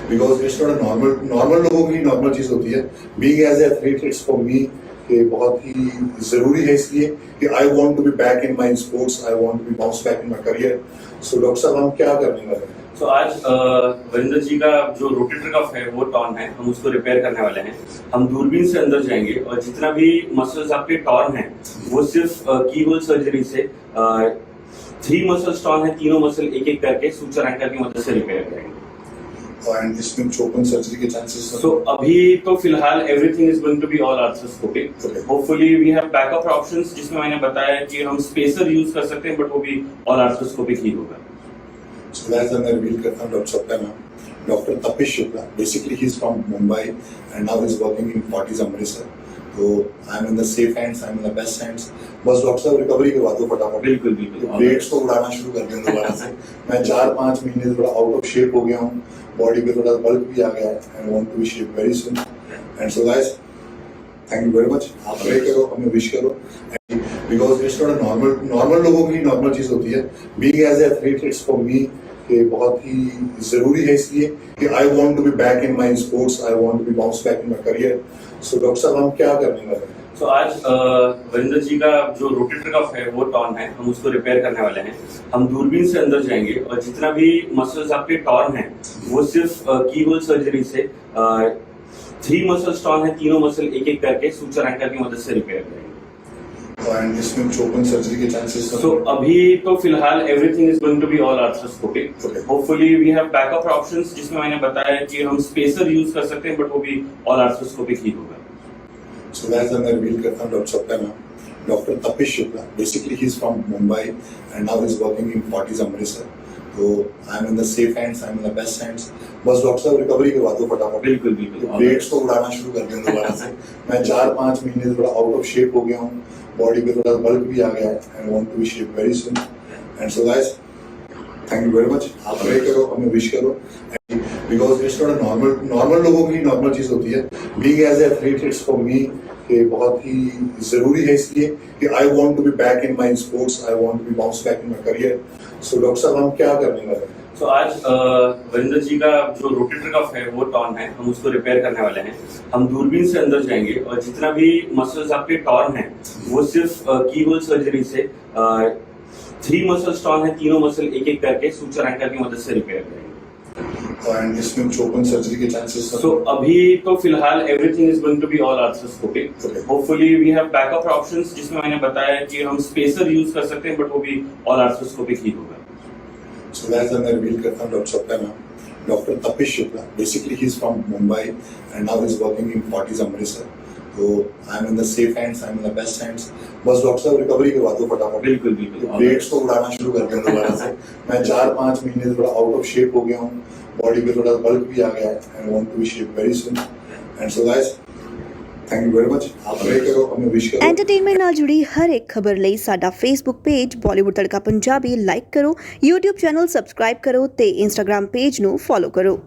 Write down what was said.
Because it's not a normal लोगों की normal चीज़ होती है। Being as athlete it's for me कि बहुत ही ज़रूरी है, इसलिए कि I want to be back in my sports, I want to be bounce back in my career. So doctor साहब, हम क्या करने वाले हैं? तो आज वरिंदर जी का जो रोटेटर कफ है वो टॉर्न है, हम उसको रिपेयर करने वाले हैं। हम दूरबीन से अंदर जाएंगे और जितना भी मसल्स आपके टॉर्न है वो सिर्फ की होल सर्जरी से 3 मसल्स टॉर्न है, तीनों मसल एक एक करके सूचर एंकर की मदद से रिपेयर करेंगे। एंड इसमें ओपन सर्जरी के चांसेस? सो अभी तो फिलहाल everything is going to be all arthroscopic. Hopefully we have backup options, जिसमें मैंने बताया कि हम स्पेसर यूज कर सकते हैं, बट वो भी ऑल आर्थ्रोस्कोपिक ही होगा। So as मैं रिवील करता हूँ डॉक्टर साहब का नाम, doctor Tapish Shukla. Basically he is from Mumbai and now is working in Fortis Amritsar. तो I am in the safe hands, I am in the best hands. बस डॉक्टर साहब रिकवरी करवा दो फटाफट। बिल्कुल बिल्कुल। प्लेट्स को उड़ाना शुरू कर दें दोबारा से। मैं 4-5 महीने से थोड़ा आउट ऑफ शेप हो गया हूँ, बॉडी पे थोड़ा बल्क भी आ गया है। I want to be shape very soon. And so guys, thank you very much. आप प्रे करो, हमें विश करो, because it's not a normal लोगों की नॉर्मल चीज़ होती है। Being as athlete it's for me कि बहुत ही ज़रूरी है, इसलिए कि I want to be back in my sports, I want to be bounce back in my career. So doctor साहब, हम क्या करने वाले हैं? तो आज वरिंदर जी का जो रोटेटर कफ है वो टॉर्न है, हम उसको रिपेयर करने वाले हैं। हम दूरबीन से अंदर जाएंगे और जितना भी मसल्स आपके टॉर्न है वो सिर्फ की होल सर्जरी से 3 मसल्स टॉर्न है, तीनों मसल एक एक करके सूचर एंकर की मदद से रिपेयर करेंगे। एंड इसमें ओपन सर्जरी के चांसेस? सो अभी तो फिलहाल everything is going to be all arthroscopic. Hopefully we have backup options, जिसमें मैंने बताया कि हम स्पेसर यूज कर सकते हैं, बट वो भी ऑल आर्थ्रोस्कोपिक ही होगा। So as मैं रिवील करता हूँ डॉक्टर साहब का नाम, doctor Tapish Shukla. Basically he is from Mumbai and now is working in Fortis Amritsar. तो I am in the safe hands, I am in the best hands. बस डॉक्टर साहब रिकवरी करवा दो फटाफट। बिल्कुल बिल्कुल। प्लेट्स को उड़ाना शुरू कर दें दोबारा से। मैं 4-5 महीने से थोड़ा आउट ऑफ शेप हो गया हूँ, बॉडी पे थोड़ा बल्क भी आ गया है। I want to be shape very soon. And so guys, thank you very much. आप प्रे करो, हमें विश करो, because it's not a normal लोगों की नॉर्मल चीज़ होती है। Being as athlete it's for me कि बहुत ही ज़रूरी है, इसलिए कि I want to be back in my sports, I want to be bounce back in my career. So doctor साहब, हम क्या करने वाले हैं? तो आज वरिंदर जी का जो रोटेटर कफ है वो टॉर्न है, हम उसको रिपेयर करने वाले हैं। हम दूरबीन से अंदर जाएंगे और जितना भी मसल्स आपके टॉर्न है वो सिर्फ की होल सर्जरी से 3 मसल्स टॉर्न है, तीनों मसल एक एक करके सूचर एंकर की मदद से रिपेयर करेंगे। एंड इसमें ओपन सर्जरी के चांसेस? सो अभी तो फिलहाल everything is going to be all arthroscopic. Hopefully we have backup options, जिसमें मैंने बताया कि हम स्पेसर यूज कर सकते हैं, बट वो भी ऑल आर्थ्रोस्कोपिक ही होगा। So as मैं रिवील करता हूँ डॉक्टर साहब का नाम, doctor Tapish Shukla. Basically he is from Mumbai and now is working in Fortis Amritsar. तो I am in the safe hands, I am in the best hands. बस डॉक्टर साहब रिकवरी करवा दो फटाफट। बिल्कुल बिल्कुल। प्लेट्स को उड़ाना शुरू कर दें दोबारा से। मैं 4-5 महीने से थोड़ा आउट ऑफ शेप हो गया हूँ, बॉडी पे थोड़ा बल्क भी आ गया है। I want to be shape very soon. And so guys, thank you very much. आप प्रे करो, हमें विश करो। एंटरटेनमेंट ਨਾਲ ਜੁੜੀ ਹਰ ਇੱਕ ਖਬਰ ਲਈ ਸਾਡਾ ਫੇਸਬੁੱਕ ਪੇਜ ਬਾਲੀਵੁੱਡ ਤੜਕਾ ਪੰਜਾਬੀ ਲਾਈਕ ਕਰੋ, YouTube ਚੈਨਲ ਸਬਸਕ੍ਰਾਈਬ ਕਰੋ ਤੇ Instagram ਪੇਜ ਨੂੰ ਫੋਲੋ ਕਰੋ।